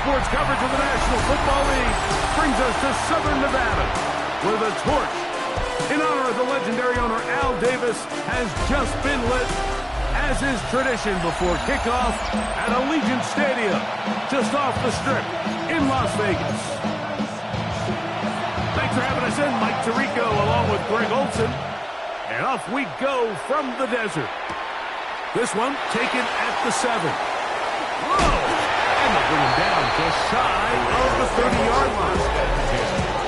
Sports coverage of the National Football League brings us to Southern Nevada, where the torch, in honor of the legendary owner Al Davis, has just been lit, as is tradition before kickoff at Allegiant Stadium, just off the Strip in Las Vegas. Thanks for having us in, Mike Tirico, along with Greg Olson. And off we go from the desert. This one taken at the 7. Whoa! And they bring him down just shy of the 30-yard line.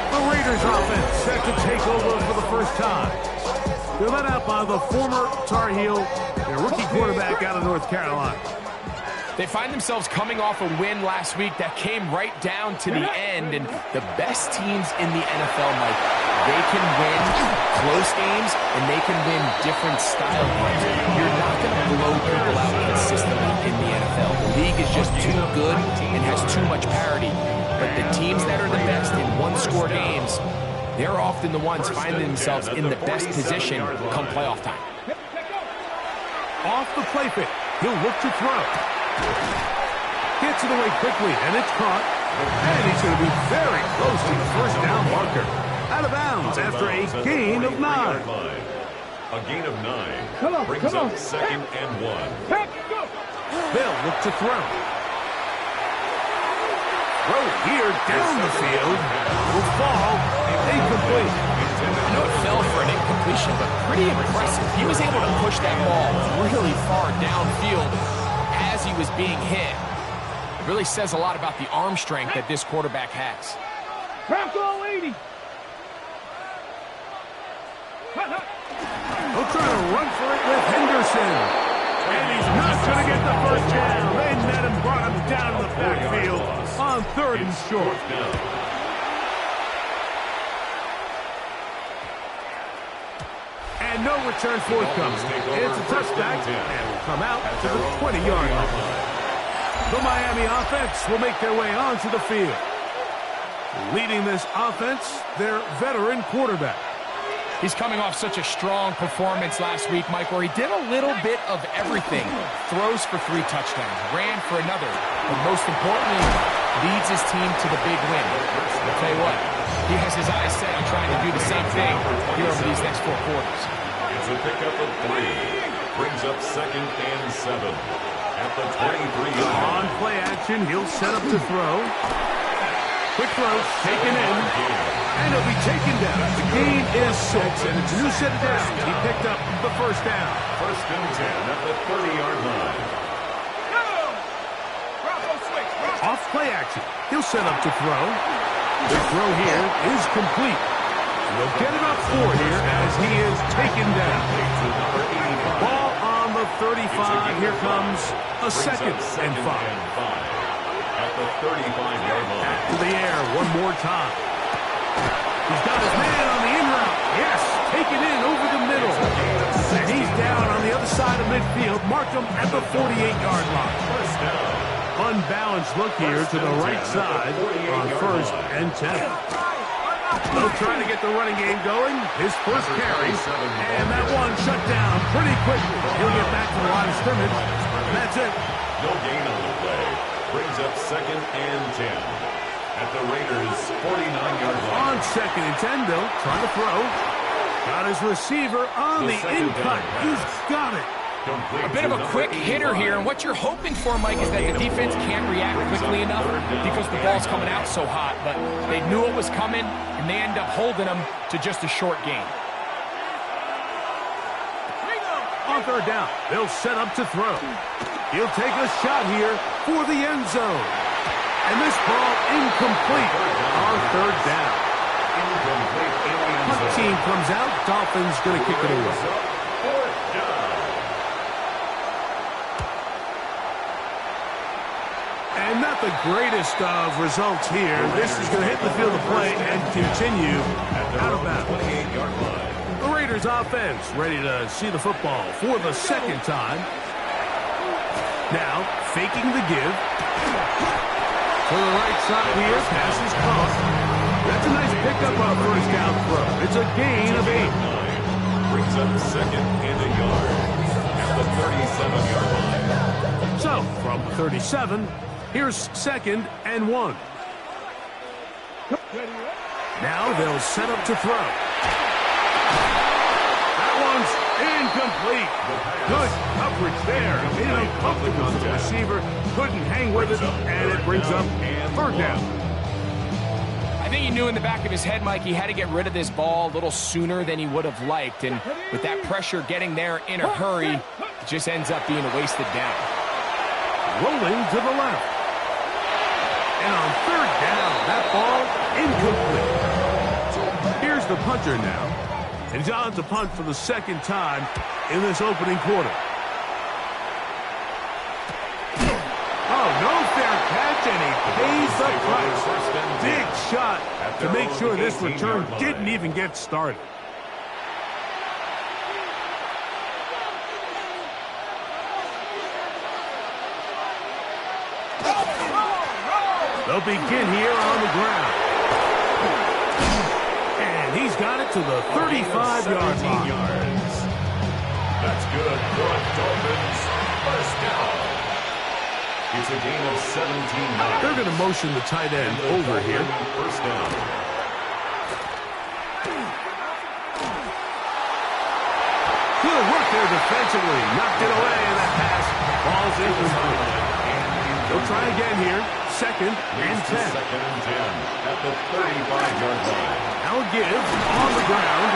The Raiders offense set to take over for the first time. They're led out by the former Tar Heel, their rookie quarterback out of North Carolina. They find themselves coming off a win last week that came right down to the end, and the best teams in the NFL, Mike, they can win close games, and they can win different style games. You're not going to blow people out consistently in the NFL. The league is just too good and has too much parity. But the teams that are the best in one-score games, they're often the ones finding themselves in the best position come playoff time. Off the play fake, he'll look to throw. Gets it away quickly, and it's caught. And he's going to be very close to the first down marker. Out of bounds after a gain of 9. A gain of 9 brings up 2nd and 1. They'll look to throw. Throw here down the field. Will fall incomplete. I know it fell for an incompletion, but pretty impressive. He was able to push that ball really far downfield as he was being hit. It really says a lot about the arm strength that this quarterback has. Bronco 80. He'll try to run for it with Henderson. And he's not going to get the first down. They met him, brought him down in the backfield on 3rd and short. And no return forthcoming. It's a touchback, and will come out to the 20-yard line. The Miami offense will make their way onto the field. Leading this offense, their veteran quarterback. He's coming off such a strong performance last week, Mike, where he did a little bit of everything. Throws for 3 touchdowns, ran for another, but most importantly, leads his team to the big win. I'll tell you what, he has his eyes set on trying to do the same thing here over these next 4 quarters. It's a pickup of 3. Brings up 2nd and 7. At the 23-yard line. On play action, he'll set up to throw. Quick throw, taken in, and he'll be taken down. The gain is 6, and it's a new set of downs. He picked up the first down. 1st and 10 at the 30-yard line. Off play action, he'll set up to throw. The throw here is complete. We'll get it up 4 here as he is taken down. Ball on the 35. Here comes a 2nd and 5. At the 35-yard line. Back to the air one more time. He's got his man on the in route. Yes, taken in over the middle. And he's down on the other side of midfield. Mark him at the 48-yard line. Unbalanced look here to the right side on 1st and 10. They'll try to get the running game going. His first carry. And that one shut down pretty quickly. He'll get back to the line of scrimmage. And that's it. No gain on the play. Brings up 2nd and 10. At the Raiders' 49-yard line. On 2nd and 10, Bill, trying to throw. Got his receiver on the in-cut. He's got it. A bit of a quick hitter here, and what you're hoping for, Mike, is that the defense can't react quickly enough because the ball's coming out so hot. But they knew it was coming, and they end up holding them to just a short gain. On 3rd down, they'll set up to throw. He'll take a shot here for the end zone. And this ball incomplete on 3rd down. Punt team comes out. Dolphins going to kick it away. And not the greatest of results here. This is going to hit the field of play and continue out of bounds. The Raiders offense ready to see the football for the 2nd time. Now, faking the give. To the right side here, pass is caught. That's a nice pickup on 1st down throw. It's a gain of 8. Brings up 2nd and a yard at the 37-yard line. So, from 37, Here's 2nd and 1. Now they'll set up to throw. That one's incomplete. Good coverage there. Made it uncomfortable for the receiver. Couldn't hang with it, and it brings up 3rd down. I think he knew in the back of his head, Mike, he had to get rid of this ball a little sooner than he would have liked. And with that pressure getting there in a hurry, it just ends up being a wasted down. Rolling to the left. And on 3rd down, that ball incomplete. Here's the punter now. And he's on to punt for the 2nd time in this opening quarter. Oh, no fair catch, and he pays the price. Big shot to make sure this return didn't even get started. They'll begin here on the ground. And he's got it to the 35-yard line. That's good for a Dolphins 1st down. It's a gain of 17. They're going to motion the tight end over here. 1st down. Good work there defensively. Knocked it away, and that pass falls incomplete. They'll try again here. 2nd and 10. 2nd and 10 at the 35-yard line. Now Gibbs on the ground.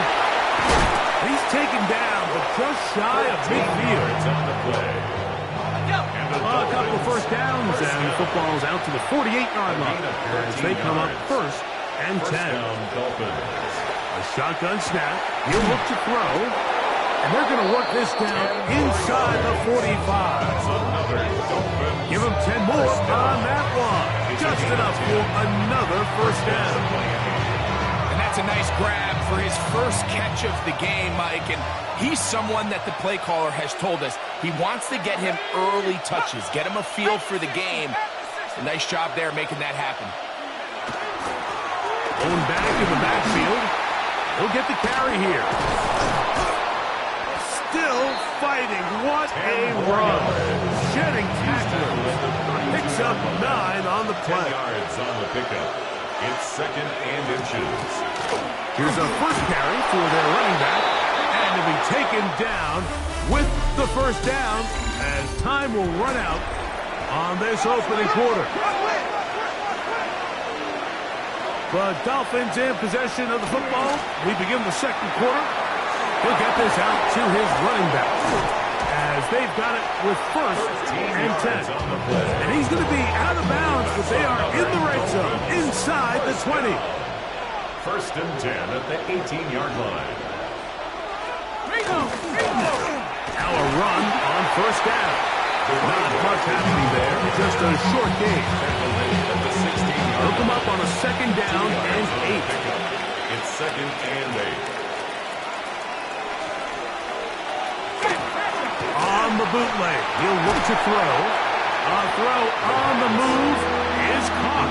He's taken down, but just shy of midfield. It's on the play. A couple of 1st downs, and the football's out to the 48-yard line as they come up 1st and 10. A shotgun snap. He'll look to throw, and they're going to work this down inside the 45. Give him 10 more on that one. Just enough for another 1st down. And that's a nice grab for his first catch of the game, Mike. And he's someone that the play caller has told us he wants to get him early touches, get him a feel for the game. A nice job there making that happen. Going back in the backfield. He'll get the carry here. Still fighting. What a run. Shedding tackles. Picks up 9 on the play. 10 yards on the pickup. It's 2nd and inches. Here's a 1st carry for their running back. And to be taken down with the 1st down as time will run out on this opening quarter. The Dolphins in possession of the football. We begin the 2nd quarter. He'll get this out to his running back as they've got it with 1st and 10. And he's going to be out of bounds, but they are in the red zone inside the 20. 1st and 10 at the 18-yard line. Now a run on 1st down. Not much happening there, just a short gain. They'll come up on a 2nd down and 8. It's 2nd and 8. On the bootleg, he'll look to throw. A throw on the move is caught.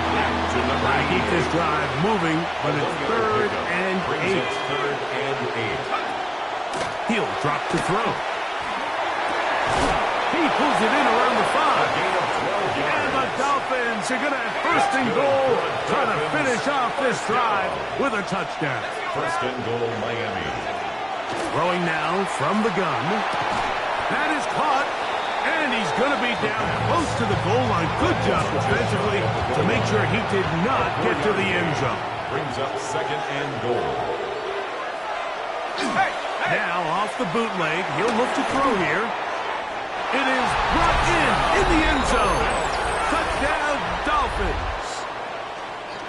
Try to keep this drive moving, but it's 3rd and 8. 3rd and 8. He'll drop to throw. He pulls it in around the 5. And the Dolphins are going to have 1st and goal, trying to finish off this drive with a touchdown. 1st and goal, Miami. Throwing now from the gun. That is caught, and he's going to be down close to the goal line. Good job defensively to make sure he did not get to the end zone. Brings up 2nd and goal. Now off the bootleg, he'll look to throw here. It is brought in the end zone. Touchdown, Dolphins.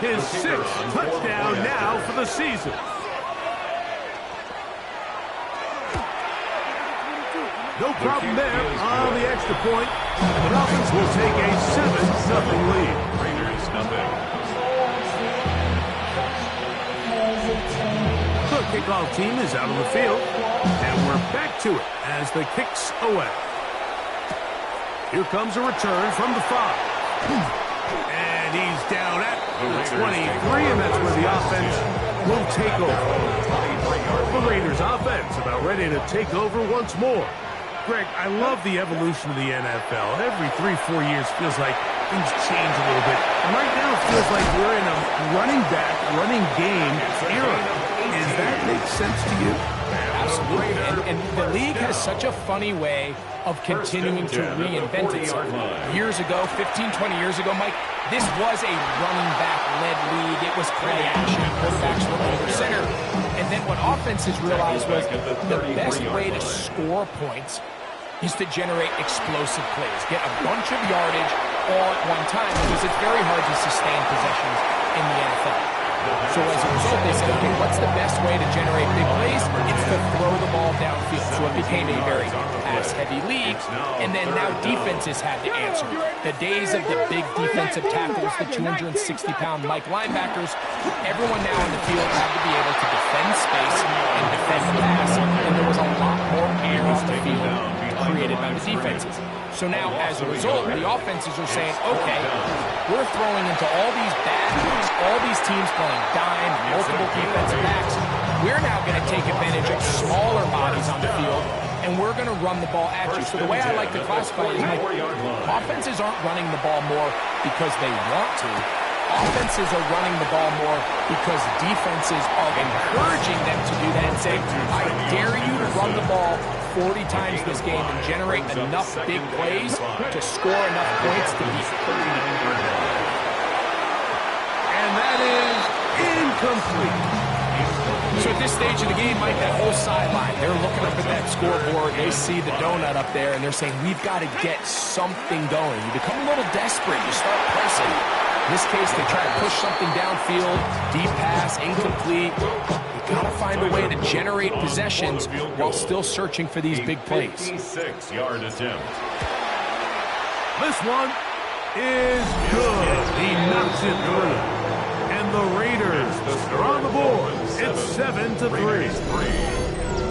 His 6th touchdown now for the season. No problem there on the extra point. The Dolphins will take a 7-0 lead. Raiders nothing. The kickoff team is out on the field, and we're back to it as the kick's away. Here comes a return from the 5. And he's down at the 23, and that's where the offense will take over. The Raiders offense about ready to take over once more. Greg, I love the evolution of the NFL. Every 3-4 years feels like things change a little bit. And right now it feels like we're in a running back, running game era. Does that make sense to you? Absolutely. And the league has such a funny way of continuing to reinvent itself. Years ago, 15, 20 years ago, Mike, this was a running back-led league. It was play action. Quarterbacks were under center. And then what offenses realized was the best way to score points is to generate explosive plays. Get a bunch of yardage all at one time because it's very hard to sustain possessions in the NFL. So as a result, they said, okay, what's the best way to generate big plays? It's to throw the ball downfield. So it became a very pass-heavy league. And then now defenses had to answer. The days of the big defensive tackles, the 260-pound Mike linebackers, everyone now in the field had to be able to defend space and defend the pass. And there was a lot more air off the field created by the defenses. So now, as a result, the offenses are saying, okay, we're throwing into all these bad looks, all these teams playing dime, multiple defensive backs. We're now going to take advantage of smaller bodies on the field, and we're going to run the ball at you. So the way I like to classify it is, like, offenses aren't running the ball more because they want to. Offenses are running the ball more because defenses are encouraging them to do that and saying, I dare you to run the ball 40 times this game and generate enough big plays to score enough points to beat. And that is incomplete. So at this stage of the game, Mike, that whole sideline, they're looking up at that scoreboard. They see the donut up there, and they're saying, we've got to get something going. You become a little desperate. You start pressing. In this case, they try to push something downfield, deep pass, incomplete. You got to find a way to generate possessions while still searching for these big plays. 56-yard attempt. This one is good. He knocks it through. And the Raiders are on the board. It's 7-3.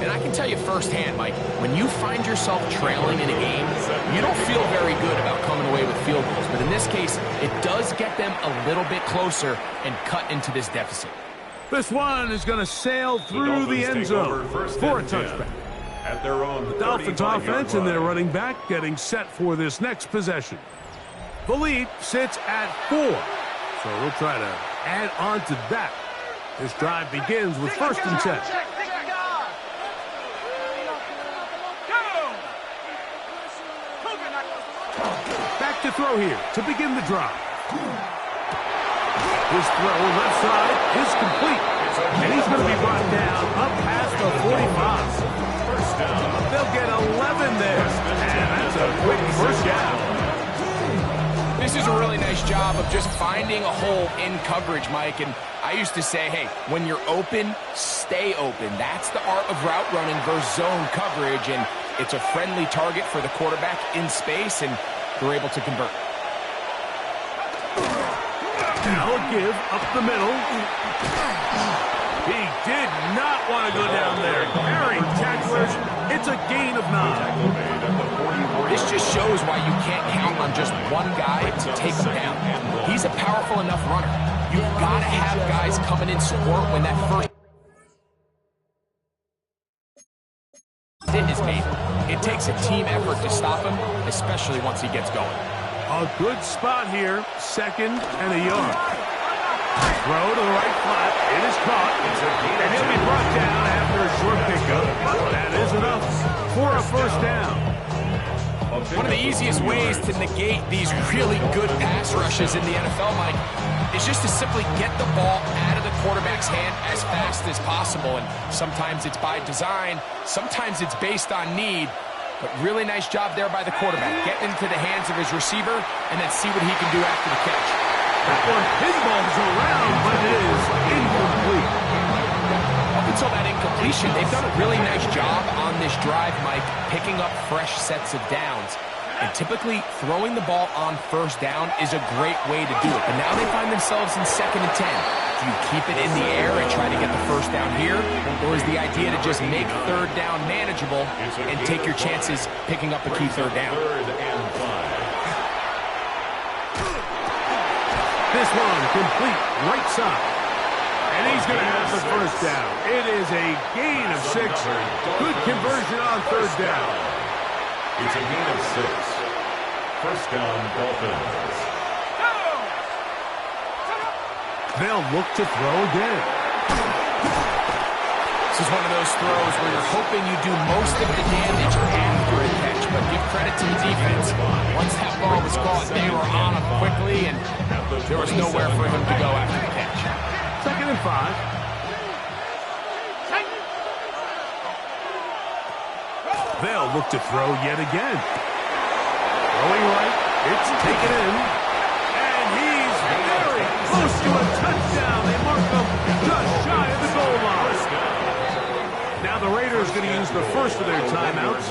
And I can tell you firsthand, Mike, when you find yourself trailing in a game, you don't feel very good about coming away with field goals. But in this case, it does get them a little bit closer and cut into this deficit. This one is going to sail through the end zone for a touchback. At their own The Dolphins offense and their running back getting set for this next possession. The lead sits at 4. So we'll try to add on to that. This drive begins with 1st and 10. Back to throw here to begin the drive. His throw left side is complete. And he's going to be brought down up past the 45. First down. They'll get 11 there. And that's a quick first down. This is a really nice job of just finding a hole in coverage, Mike. And I used to say, hey, when you're open, stay open. That's the art of route running versus zone coverage. And it's a friendly target for the quarterback in space, and they're able to convert. Now a give up the middle. He did not want to go down there. Carrying tacklers. It's a gain of 9. This just shows why you can't count on just one guy to take him down. He's a powerful enough runner. You've got to have guys coming in support when that first hit is made. It takes a team effort to stop him, especially once he gets going. A good spot here. 2nd and a yard. Throw to the right flat. It is caught. And he'll be brought down after a short pickup. That is enough for a first down. One of the easiest ways to negate these really good pass rushes in the NFL, Mike, is just to simply get the ball out of the quarterback's hand as fast as possible. And sometimes it's by design, sometimes it's based on need. But really nice job there by the quarterback. Get into the hands of his receiver and then see what he can do after the catch. That one pinballs around, but it is incomplete. Up until that incompletion, they've done a really nice job on this drive, Mike, picking up fresh sets of downs. And typically, throwing the ball on first down is a great way to do it. But now they find themselves in 2nd and 10. Do you keep it in the air and try to get the first down here? Or is the idea to just make 3rd down manageable and take your chances picking up a key 3rd down? 3rd and 5. This one complete right side. And he's going to have the first down. It is a gain of 6. Good conversion on 3rd down. It's a gain of 6. First down, Dolphins. They'll look to throw again. This is one of those throws where you're hoping you do most of the damage after a catch, but give credit to the defense. Once that ball was caught, they were on him quickly, and there was nowhere for him to go after the catch. 2nd and 5. They'll look to throw yet again. Throwing right, it's taken in, and he's very close to a touchdown. They mark him just shy of the goal line. Now the Raiders going to use the first of their timeouts.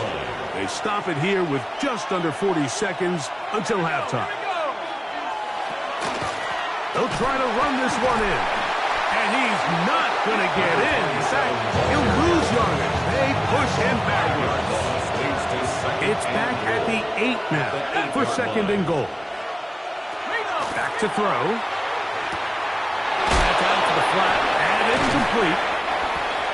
They stop it here with just under 40 seconds until halftime. They'll try to run this one in, and he's not going to get in. In fact, he'll lose yardage. They push him backwards. It's back at the 8 now for 2nd and goal. Back to throw. That's out to the flat, and it's complete.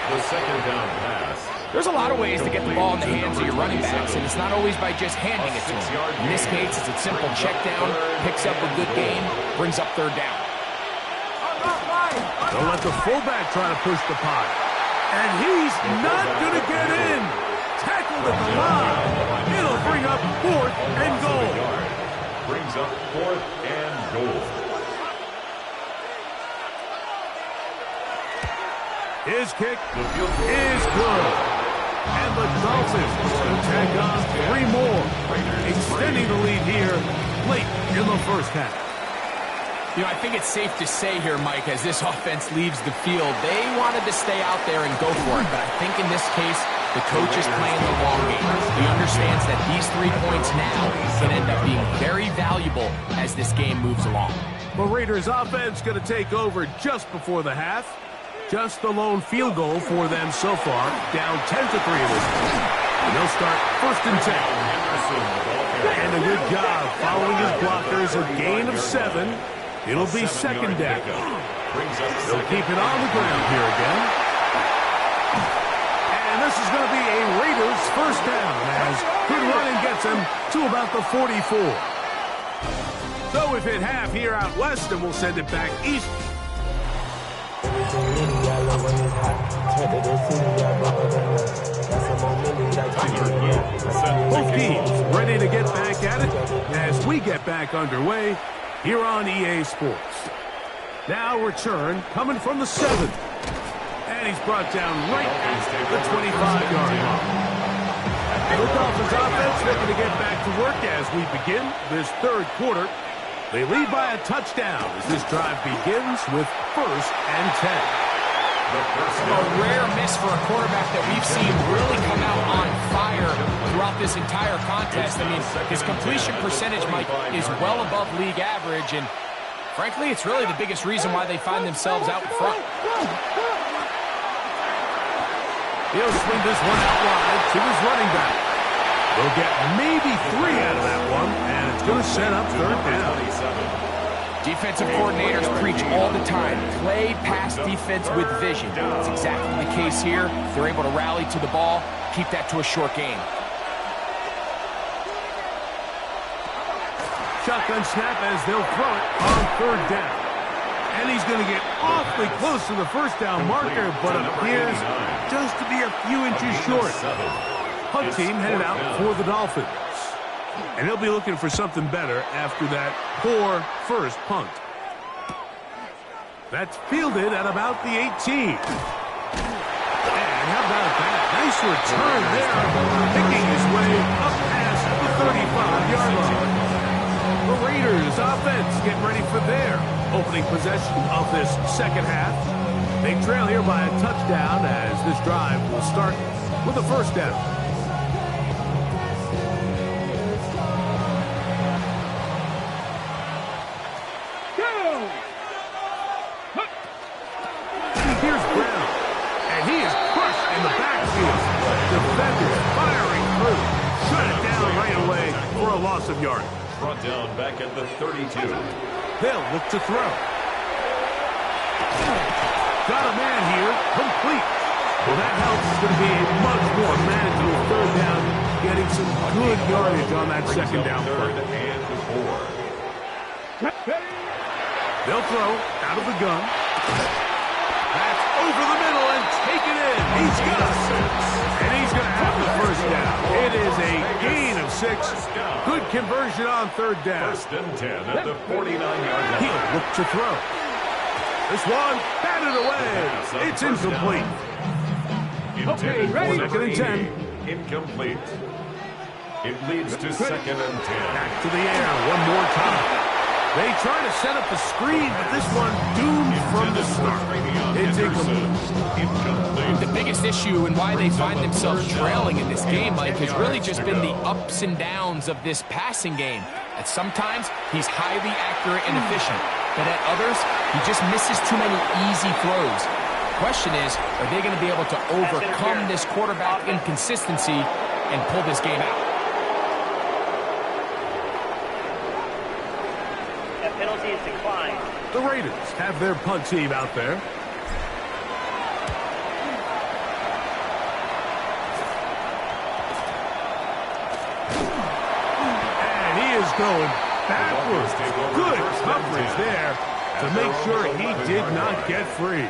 The 2nd down pass. There's a lot of ways to get the ball in the hands of your running backs, and it's not always by just handing it to them. In this case, it's a simple check down, picks up a good gain, brings up 3rd down. They'll let the fullback try to push the pot. And he's not going to get in. Tackled at the line. It'll bring up 4th and goal. Brings up 4th and goal. His kick is good. And the Dolphins will tack on 3 more, extending the lead here late in the first half. You know, I think it's safe to say here, Mike, as this offense leaves the field, they wanted to stay out there and go for it. But I think in this case, the coach is playing the long game. He understands that these 3 points now can end up being very valuable as this game moves along. The Raiders offense going to take over just before the half. Just the lone field goal for them so far, down 10-3 in this game. And they'll start 1st and 10. And a good job following his blockers, a gain of 7. It'll be 2nd down. They'll keep it on the ground here again. And this is going to be a Raiders 1st down as good running gets them to about the 44. So we've hit half here out west, and we'll send it back east. Both teams ready to get back at it as we get back underway here on EA Sports. Now return coming from the 7th. And he's brought down right at the 25-yard line. The Dolphins offense looking to get back to work as we begin this 3rd quarter. They lead by a touchdown as this drive begins with 1st and 10. A rare miss for a quarterback that we've seen really come out on fire throughout this entire contest. I mean, his completion percentage, Mike, is well above league average, and frankly, it's really the biggest reason why they find themselves out in front. He'll swing this one out wide to his running back. They'll get maybe 3 out of that one, and it's going to set up 3rd down. Defensive coordinators preach all the time, play pass defense with vision. That's exactly the case here. They're able to rally to the ball, keep that to a short game. Shotgun snap as they'll throw it on 3rd down. And he's going to get awfully close to the 1st down marker, but appears just to be a few inches short. Punt team headed out for the Dolphins. And he'll be looking for something better after that poor first punt. That's fielded at about the 18. And how about that? Nice return there, picking his way up past the 35-yard line. The Raiders offense getting ready for their opening possession of this 2nd half. They trail here by a touchdown as this drive will start with a 1st down. Here's Brown, and he is crushed in the backfield. Defenders firing through. Shut it down right away for a loss of yardage. Brought down back at the 32. They'll look to throw. Got a man here, complete. Well, that helps. It's going to be a much more manageable 3rd down, getting some good yardage on that 2nd down play. They'll throw out of the gun. That's over the middle and taken in. He's got it. And he's going to have the first down. It is a gain of 6. Good conversion on third down. First and 10 at the 49-yard line. He'll look to throw. This one batted away. It's incomplete. Intended for Second and 10. Incomplete. It leads to second and 10. Back to the air one more time. They try to set up a screen, but this one doomed from the start. It's incomplete. The biggest issue and why they find themselves trailing in this game, Mike, has really just been the ups and downs of this passing game. At sometimes, he's highly accurate and efficient, but at others, he just misses too many easy throws. The question is, are they going to be able to overcome this quarterback inconsistency and pull this game out? Penalty is declined. The Raiders have their punt team out there. And he is going backwards. Good coverage there to make sure he did not get free.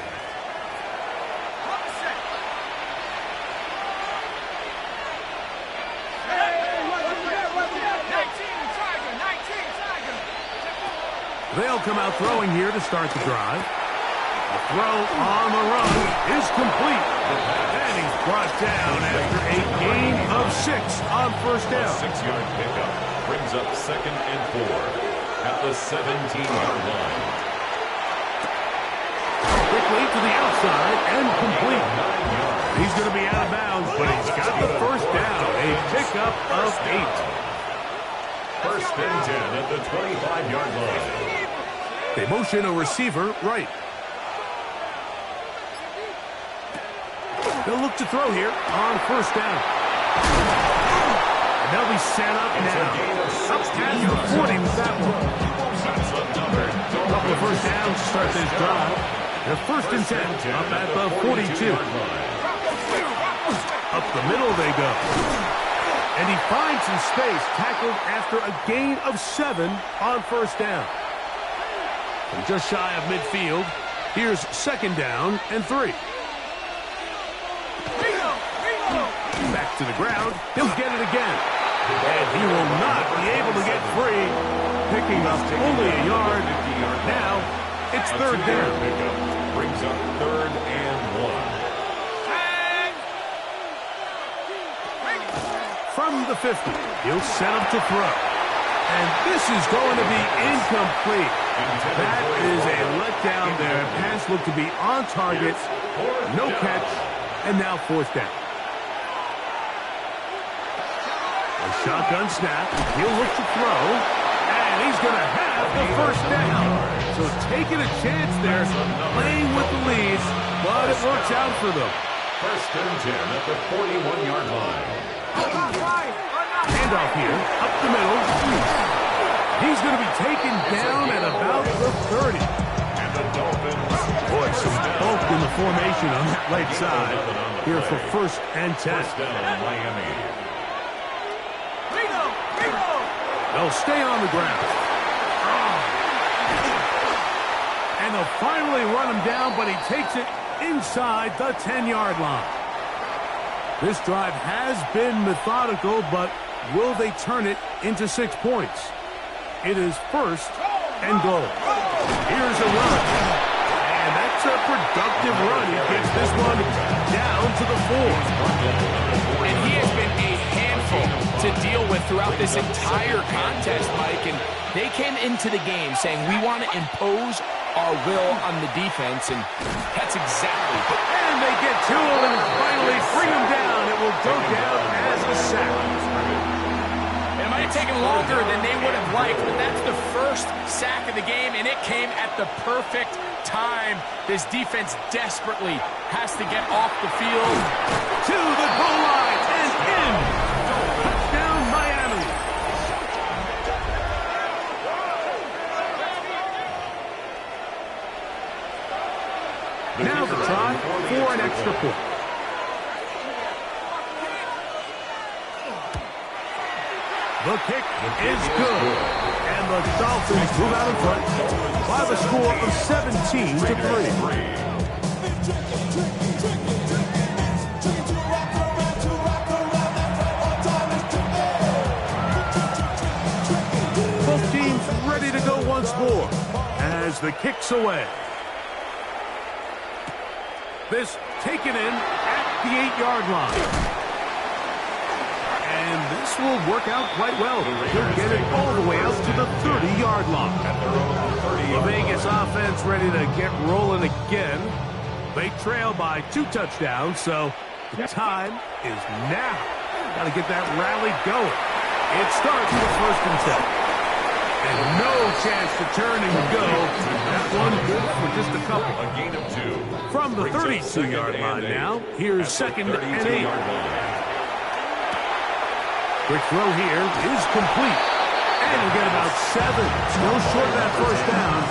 They'll come out throwing here to start the drive. The throw on the run is complete. And he's brought down after a gain of 6 on first down. A 6-yard pickup brings up second and 4 at the 17-yard line. Quickly to the outside and complete. He's going to be out of bounds, but he's got the first down. A pickup of 8. First and 10 at the 25-yard line. They motion a receiver right. They'll look to throw here on first down. And they'll be set up now. Up at the 40 with that one. Couple of first downs to start this drive. They're first and 10 up at the 42. Up the middle they go. And he finds some space, tackled after a gain of 7 on first down. From just shy of midfield, here's second down and 3. Back to the ground, he'll get it again. And he will not be able to get free, picking up only a yard. Now, it's third down. Brings up third and 1. From the 50, he'll set up to throw. And this is going to be incomplete. That is a letdown there. Pass looked to be on target. No catch. And now fourth down. A shotgun snap. He'll look to throw. And he's going to have the first down. So taking a chance there, playing with the lead, but it works out for them. First and 10 at the 41-yard line. Handoff here, up the middle. He's going to be taken down at about the 30. And the Dolphins. Boy, some bulk in the formation on that right side here for first and 10. First down, Miami. They'll stay on the ground. And they'll finally run him down, but he takes it inside the 10-yard line. This drive has been methodical, but will they turn it into 6 points? It is first and goal. Here's a run. And that's a productive run. He gets this one down to the 4. And he has been a handful to deal with throughout this entire contest, Mike. And they came into the game saying, we want to impose our will on the defense, and that's exactly. And they get to him and finally bring him down. It will go down as a sack. It might have taken longer than they would have liked, but that's the first sack of the game, and it came at the perfect time. This defense desperately has to get off the field. To the goal line and in. Touchdown, Miami. Now the try for an extra point. The kick is good. And the Dolphins move out in front. by the score of 17-3. Both teams ready to go once more as the kick's away. This taken in at the 8-yard line. And this will work out quite well. He'll get it all the way out to the 30-yard line. The Vegas offense ready to get rolling again. They trail by 2 touchdowns, so the time is now. Got to get that rally going. It starts with 1st and 10. And no chance to turn and go. That one good for just a couple. A gain of 2. From the 32-yard line now, here's 2nd and 8. Quick throw here is complete. And he'll get about 7. Still short of that 1st down.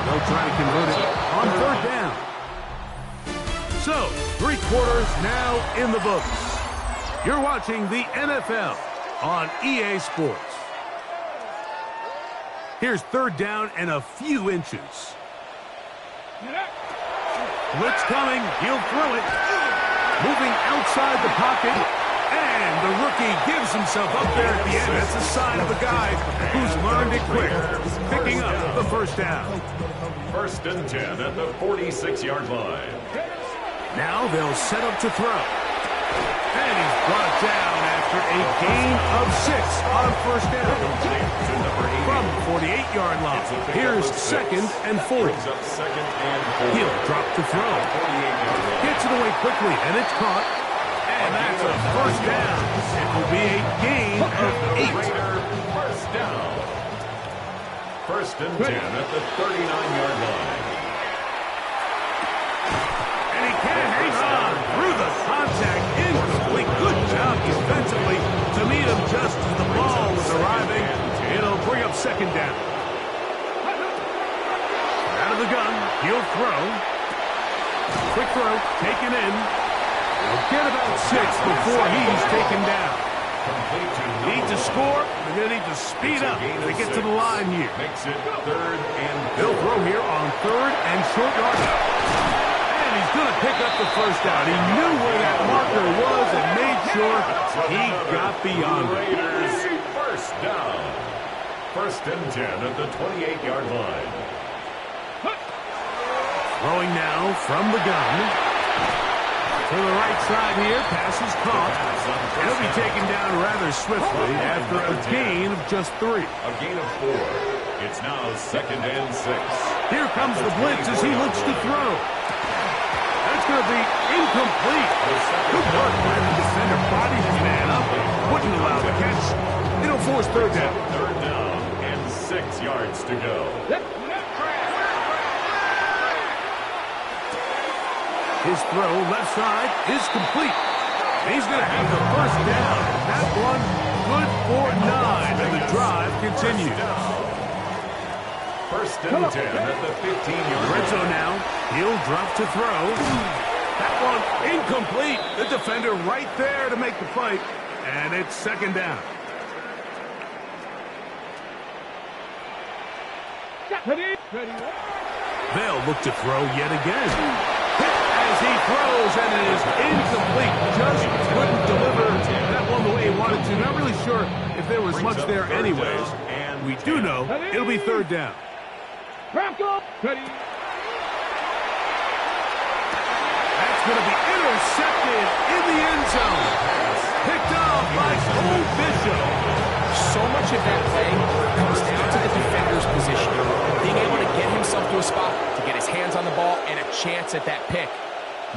They'll try to convert it on 3rd down. So, 3 quarters now in the books. You're watching the NFL on EA Sports. Here's 3rd down and a few inches. Blitz coming. He'll throw it. Moving outside the pocket. And the rookie gives himself up there at the end. That's a sign of a guy who's learned it quick. Picking up the 1st down. 1st and 10 at the 46-yard line. Now they'll set up to throw. And he's brought down after a gain of 6 on 1st down. From the 48-yard line, here's 2nd and 4. He'll drop to throw. Gets it away quickly, and it's caught. And that's a 1st down. It will be a gain of 8. 1st down. 1st and 10 at the 39-yard line. And he can't hang on through the contact. Incomplete. Good job defensively to meet him just as the ball was arriving. It'll bring up 2nd down. Out of the gun. He'll throw. Quick throw. Taken in. He'll get about 6 before he's taken down. Need to score. They're going to need to speed up to get to the line here. Makes it 3rd and 4. He'll throw here on 3rd and short yardage. And he's going to pick up the 1st down. He knew where that marker was and made sure he got beyond it. Raiders 1st down. 1st and 10 at the 28-yard line. Throwing now from the gun. To the right side here, pass is caught. He'll be taken down rather swiftly after a gain of just 3. A gain of 4. It's now 2nd and 6. Here comes the blitz as he looks to throw. That's going to be incomplete. Good work by the defender. Bodies the man up. Wouldn't allow the catch. It'll force 3rd down. 3rd down and 6 yards to go. His throw left side is complete. He's going to have the 1st down. That one good for 9, and the drive continues. 1st and 10 at the 15-yard line. Red zone now. He'll drop to throw. That one incomplete. The defender right there to make the fight, and it's 2nd down. They'll look to throw yet again. As he throws, and it is incomplete. Just couldn't deliver that one the way he wanted to. Not really sure if there was much there anyways. We do know it'll be 3rd down. That's going to be intercepted in the end zone. Picked off by Cole Bishop. So much of that play comes down to the defender's position. Being able to get himself to a spot, to get his hands on the ball, and a chance at that pick.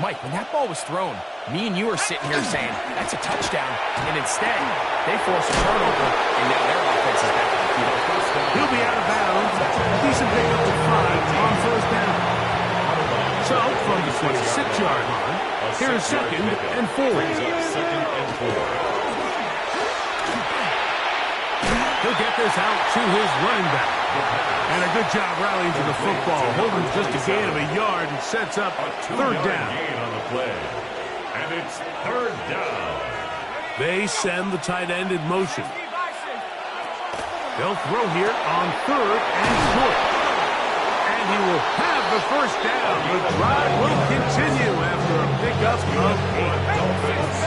Mike, when that ball was thrown, me and you are sitting here saying, that's a touchdown. And instead, they force a turnover, and now their offense is back on the field. He'll be out of bounds. Decent pickup of 5 on 1st down. So, from the 26-yard line, here's 2nd and 4. 2nd and 4. He'll get this out to his running back. And a good job rallying to the football. Holding just a gain of a yard and sets up 3rd down. Gain on the play. And it's 3rd down. They send the tight end in motion. They'll throw here on 3rd and short. And he will have the first down. The drive will continue after a pickup of 8. Dolphins,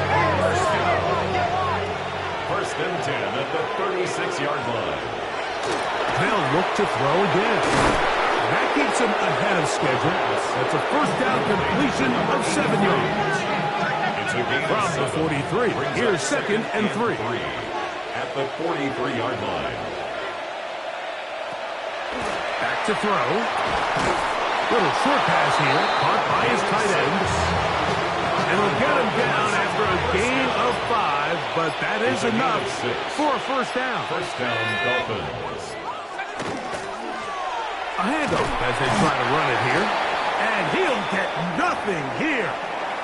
first and 10 at the 36-yard line. They'll look to throw again. That keeps him ahead of schedule. That's a first down completion of 7 yards. From the 43, here's second and 3. At the 43-yard line. Back to throw. Little short pass here, caught by his tight end. And will get him down after a gain of 5, but that is enough for a first down. First down, Dolphins. A handoff as they try to run it here. And he'll get nothing here.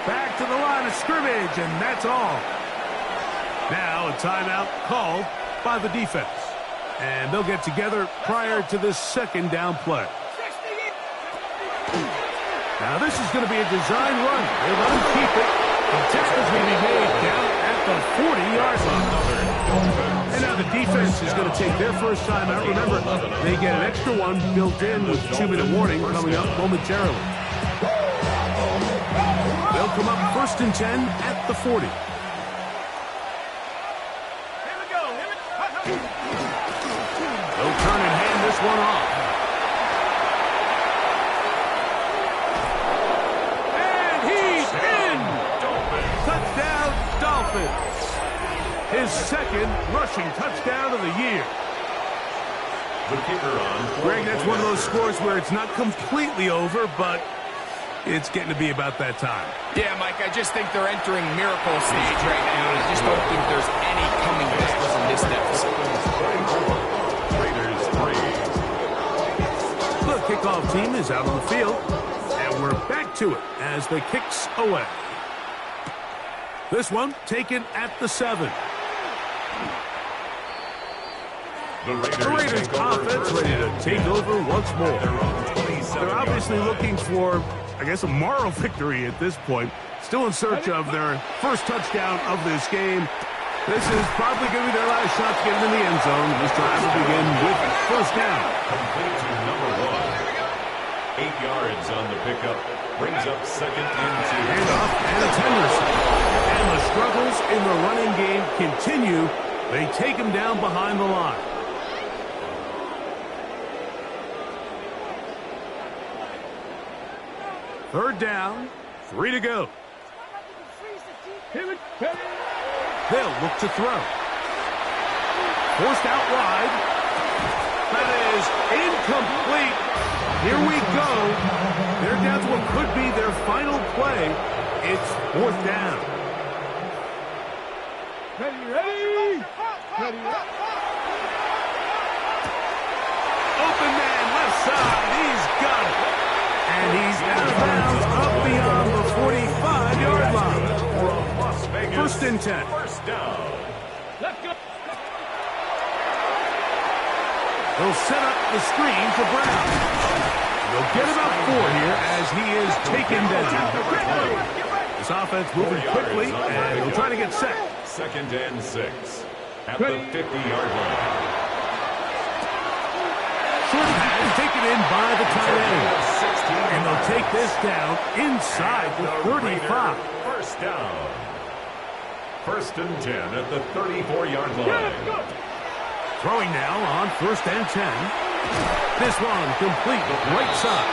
Back to the line of scrimmage, and that's all. Now a timeout called by the defense. And they'll get together prior to this second down play. Now this is going to be a design run. They let him keep it. The tackle's going to be made down at the 40-yard line. And now the defense is going to take their first timeout. Remember, they get an extra one built in with 2-minute warning coming up momentarily. They'll come up first and 10 at the 40. They'll turn and hand this one off. And he's in! Touchdown, Dolphins. His second rushing touchdown of the year. The kicker on. Greg, that's one of those scores where it's not completely over, but it's getting to be about that time. Yeah, Mike, I just think they're entering miracle stage right now. I just don't think there's any coming back from this deficit. Raiders 3. The kickoff team is out on the field, and we're back to it as the kicks away. This one taken at the 7. The Raiders offense ready to take over once more. They're obviously looking for, I guess, a moral victory at this point. Still in search of their first touchdown of this game. This is probably going to be their last shot to get in the end zone. This drive will begin with first down. Complete to number 1. 8 yards on the pickup. Brings up second and 2. Handoff and it's Henderson. And the struggles in the running game continue. They take him down behind the line. Third down, 3 to go. They'll look to throw. Forced out wide. That is incomplete. Here we go. They're down to what could be their final play. It's fourth down. Ready. Open man, left side. He's got it. And he's out of bounds up beyond the 45-yard line. First and 10. First down. Let's go. They'll set up the screen for Brown. They'll get about 4 here as he is taken down. This offense moving quickly, and they'll try to get set. Second and 6 at the 50-yard line. Short pass taken in by the tight end. And they'll take this down inside the 35. First down. First and 10 at the 34-yard line. Throwing now on first and 10. This one complete right side.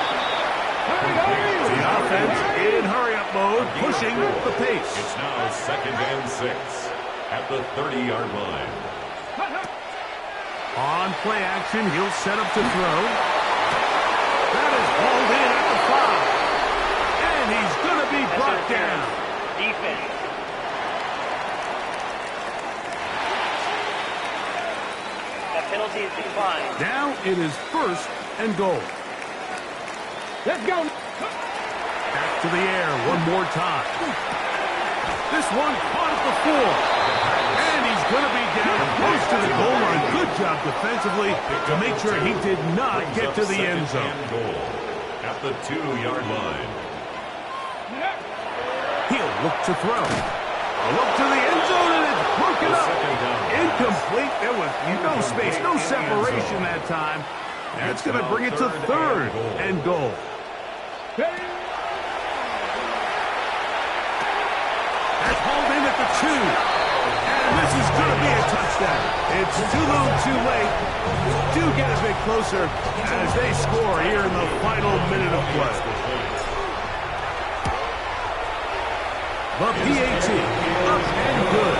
The offense in hurry-up mode, pushing the pace. It's now second and 6 at the 30-yard line. On play action, he'll set up to throw. That is hauled in at the 5. And he's going to be brought down. Defense. That penalty is declined. Now it is first and goal. Let's go. Back to the air one more time. This one caught at the 4. And he's going to be down close to the goal line. Good job defensively to make sure he did not get to the end zone. At the 2-yard line. He'll look to throw. A look to the end zone, and it's broken up. Incomplete. There was no space, no separation that time. That's going to bring it to third and goal. That's hauled in at the 2. And this is going to be a touchdown. It's too little too late. Do get a bit closer as they score here in the final minute of play. The PAT up and good.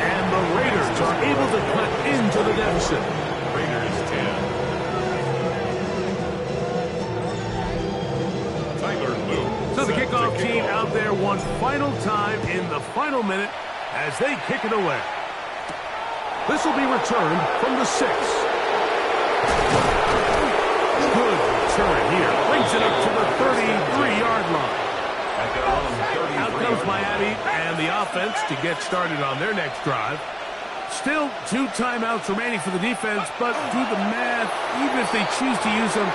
And the Raiders are able to cut into the deficit. Raiders 10. So the kickoff team out there one final time in the final minute as they kick it away. This will be returned from the 6. Good return here. Brings it up to the 33-yard line. Out comes Miami and the offense to get started on their next drive. Still 2 timeouts remaining for the defense, but do the math. Even if they choose to use them,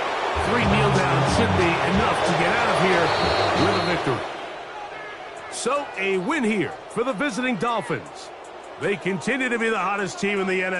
3 kneel downs should be enough to get out of here with a victory. So a win here for the visiting Dolphins. They continue to be the hottest team in the NFL.